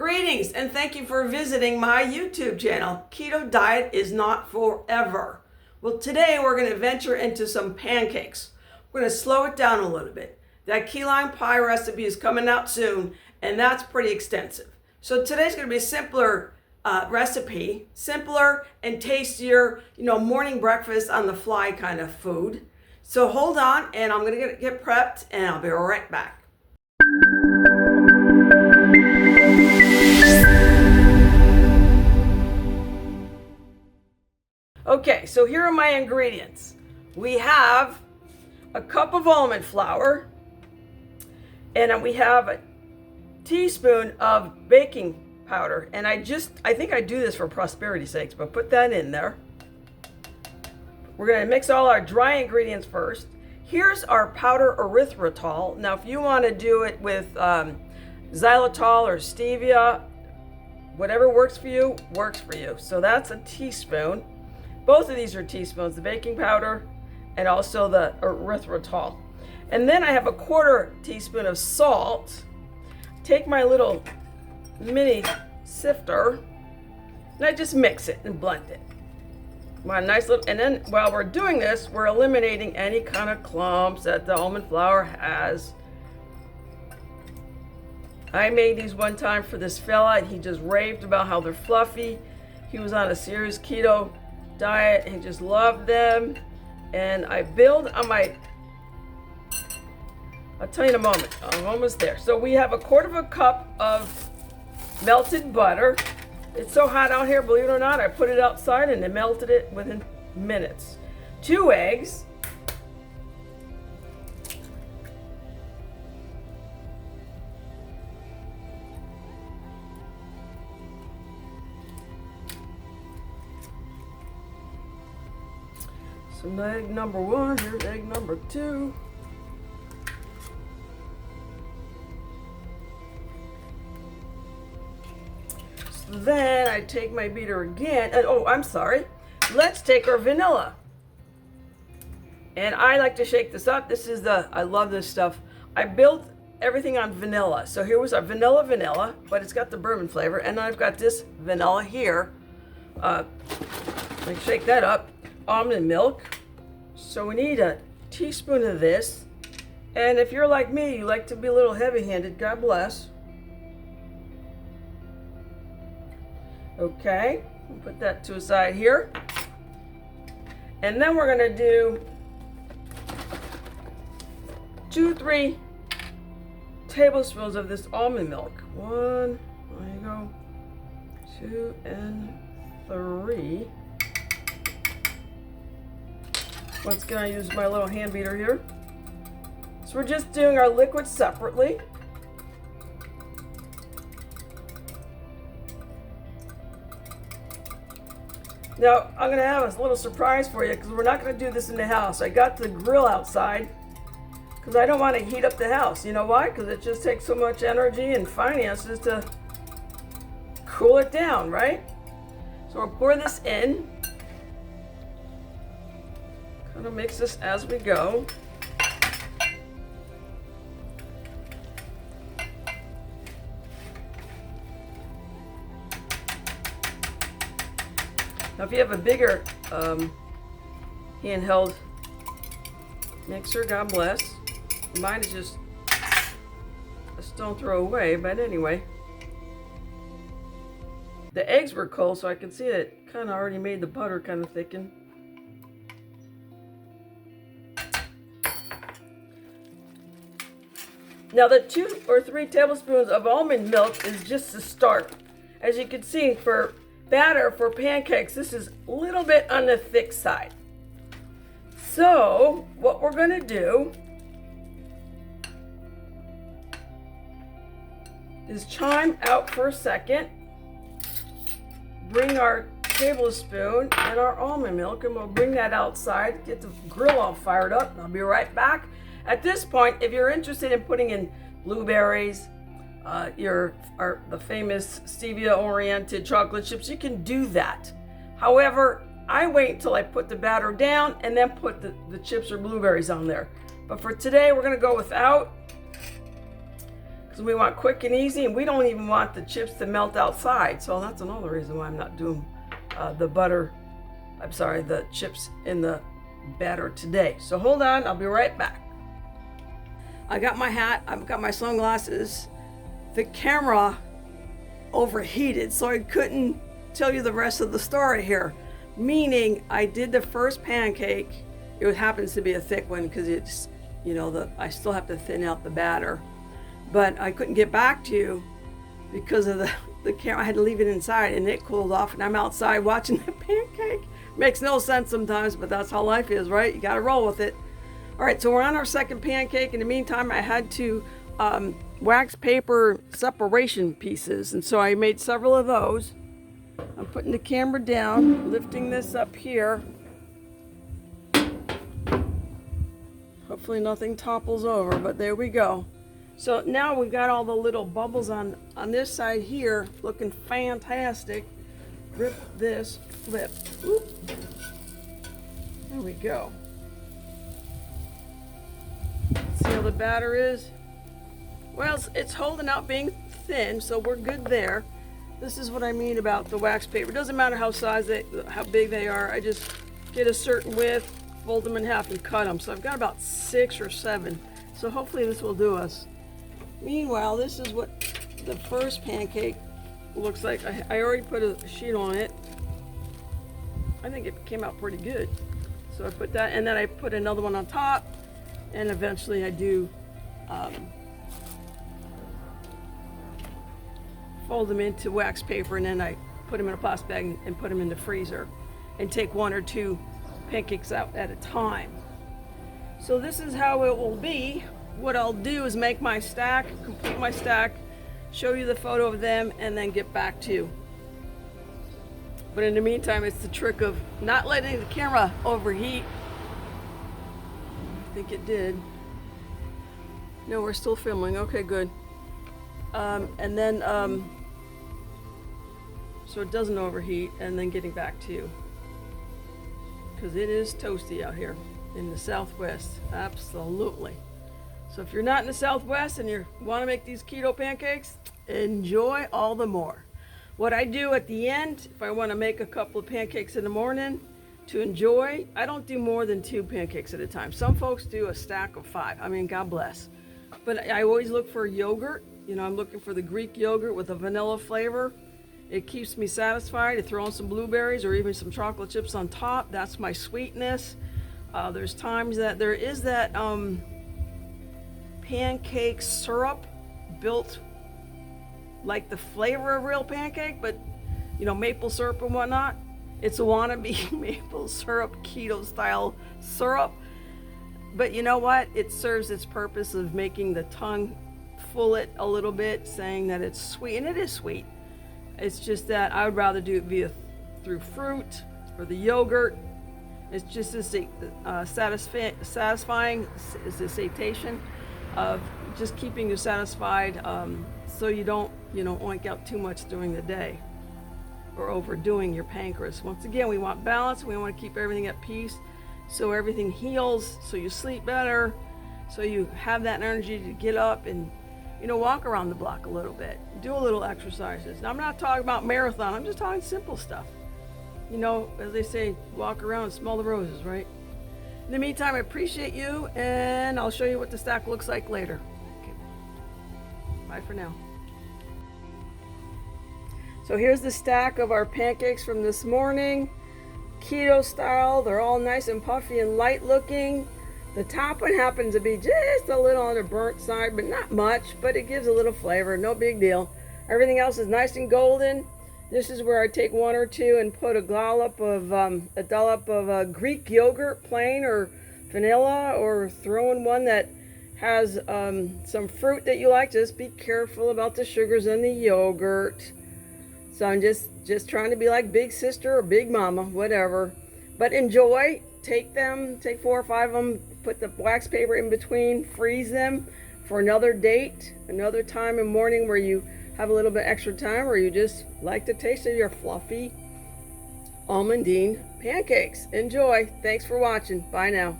Greetings and thank you for visiting my YouTube channel. Keto diet is not forever. Well, today we're going to venture into some pancakes. We're going to slow it down a little bit. That key lime pie recipe is coming out soon, and that's pretty extensive. So today's going to be a simpler recipe, simpler and tastier, morning breakfast on the fly kind of food. So hold on, and I'm going to get prepped, and I'll be right back. Okay, so here are my ingredients. We have a cup of almond flour, and we have a teaspoon of baking powder. And I think I do this for prosperity's sakes, but put that in there. We're going to mix all our dry ingredients first. Here's our powder erythritol. Now, if you want to do it with xylitol or stevia, whatever works for you, works for you. So that's a teaspoon. Both of these are teaspoons, the baking powder and also the erythritol. And then I have a quarter teaspoon of salt. Take my little mini sifter and I just mix it and blend it. My nice little, and then while we're doing this, we're eliminating any kind of clumps that the almond flour has. I made these one time for this fella and he just raved about how they're fluffy. He was on a serious keto diet and he just loved them. And I build on my, I'll tell you in a moment, I'm almost there. So we have a quarter of a cup of melted butter. It's so hot out here, believe it or not, I put it outside and it melted it within minutes. 2 eggs. So egg number 1, here's egg number 2. So then I take my beater again, and oh, I'm sorry. Let's take our vanilla. And I like to shake this up. I love this stuff. I built everything on vanilla. So here was our vanilla, but it's got the bourbon flavor. And I've got this vanilla here. Let me shake that up. Almond milk. So we need a teaspoon of this. And if you're like me, you like to be a little heavy-handed, God bless. Okay, we'll put that to a side here. And then we're gonna do 2-3 tablespoons of this almond milk. 1, there you go, 2 and 3. Once again, I use my little hand beater here. So we're just doing our liquid separately. Now, I'm going to have a little surprise for you because we're not going to do this in the house. I got the grill outside because I don't want to heat up the house. You know why? Because it just takes so much energy and finances to cool it down, right? So we'll pour this in. Kind of mix this as we go. Now, if you have a bigger handheld mixer, God bless. Mine is just a stone throw away, but anyway. The eggs were cold, so I can see it kind of already made the butter kind of thicken. Now, the 2 or 3 tablespoons of almond milk is just the start. As you can see, for batter for pancakes, this is a little bit on the thick side. So what we're going to do is chime out for a second, bring our tablespoon and our almond milk, and we'll bring that outside, get the grill all fired up, and I'll be right back. At this point, if you're interested in putting in blueberries, the famous stevia-oriented chocolate chips, you can do that. However, I wait until I put the batter down and then put the chips or blueberries on there. But for today, we're going to go without, because we want quick and easy, and we don't even want the chips to melt outside. So that's another reason why I'm not doing the chips in the batter today. So hold on, I'll be right back. I got my hat, I've got my sunglasses. The camera overheated, so I couldn't tell you the rest of the story here. Meaning, I did the first pancake. It happens to be a thick one because it's, I still have to thin out the batter. But I couldn't get back to you because of the camera. I had to leave it inside and it cooled off, and I'm outside watching the pancake. Makes no sense sometimes, but that's how life is, right? You gotta roll with it. All right, so we're on our second pancake. In the meantime, I had to wax paper separation pieces, and so I made several of those. I'm putting the camera down, lifting this up here. Hopefully nothing topples over, but there we go. So now we've got all the little bubbles on this side here, looking fantastic. Rip this, flip. Oop. There we go. See how the batter is? Well, it's holding out being thin, so we're good there. This is what I mean about the wax paper. It doesn't matter how big they are. I just get a certain width, fold them in half, and cut them. So I've got about 6 or 7. So hopefully this will do us. Meanwhile, this is what the first pancake looks like. I already put a sheet on it. I think it came out pretty good. So I put that, and then I put another one on top, and eventually I do fold them into wax paper, and then I put them in a plastic bag and put them in the freezer and take 1 or 2 pancakes out at a time. So this is how it will be. What I'll do is make my stack, complete my stack, show you the photo of them, and then get back to you. But in the meantime, it's the trick of not letting the camera overheat. I think it did. No, we're still filming. Okay, good. And then, so it doesn't overheat, and then getting back to you. Because it is toasty out here in the Southwest. Absolutely. So if you're not in the Southwest and you want to make these keto pancakes, enjoy all the more. What I do at the end, if I want to make a couple of pancakes in the morning to enjoy, I don't do more than 2 pancakes at a time. Some folks do a stack of 5. I mean, God bless. But I always look for yogurt. I'm looking for the Greek yogurt with a vanilla flavor. It keeps me satisfied. I throw in some blueberries or even some chocolate chips on top. That's my sweetness. There's times that there is that pancake syrup built like the flavor of real pancake, but maple syrup and whatnot. It's a wannabe maple syrup, keto style syrup. But you know what? It serves its purpose of making the tongue full it a little bit, saying that it's sweet, and it is sweet. It's just that I would rather do it through fruit or the yogurt. It's just as satisfying as the satiation of just keeping you satisfied, so you don't oink out too much during the day or overdoing your pancreas. Once again, we want balance. We want to keep everything at peace so everything heals, so you sleep better, so you have that energy to get up and walk around the block a little bit, do a little exercises. Now, I'm not talking about marathon. I'm just talking simple stuff. As they say, walk around and smell the roses, right? In the meantime, I appreciate you, and I'll show you what the stack looks like later. Okay. Bye for now. So here's the stack of our pancakes from this morning. Keto style. They're all nice and puffy and light looking. The top one happens to be just a little on the burnt side, but not much, but it gives a little flavor. No big deal. Everything else is nice and golden. This is where I take 1 or 2 and put a dollop of Greek yogurt, plain or vanilla, or throw in one that has some fruit that you like. Just be careful about the sugars in the yogurt. So I'm just trying to be like big sister or big mama, whatever. But enjoy. Take 4 or 5 of them, put the wax paper in between, freeze them for another date, another time in the morning where you have a little bit extra time, or you just like the taste of your fluffy almondine pancakes. Enjoy. Thanks for watching. Bye now.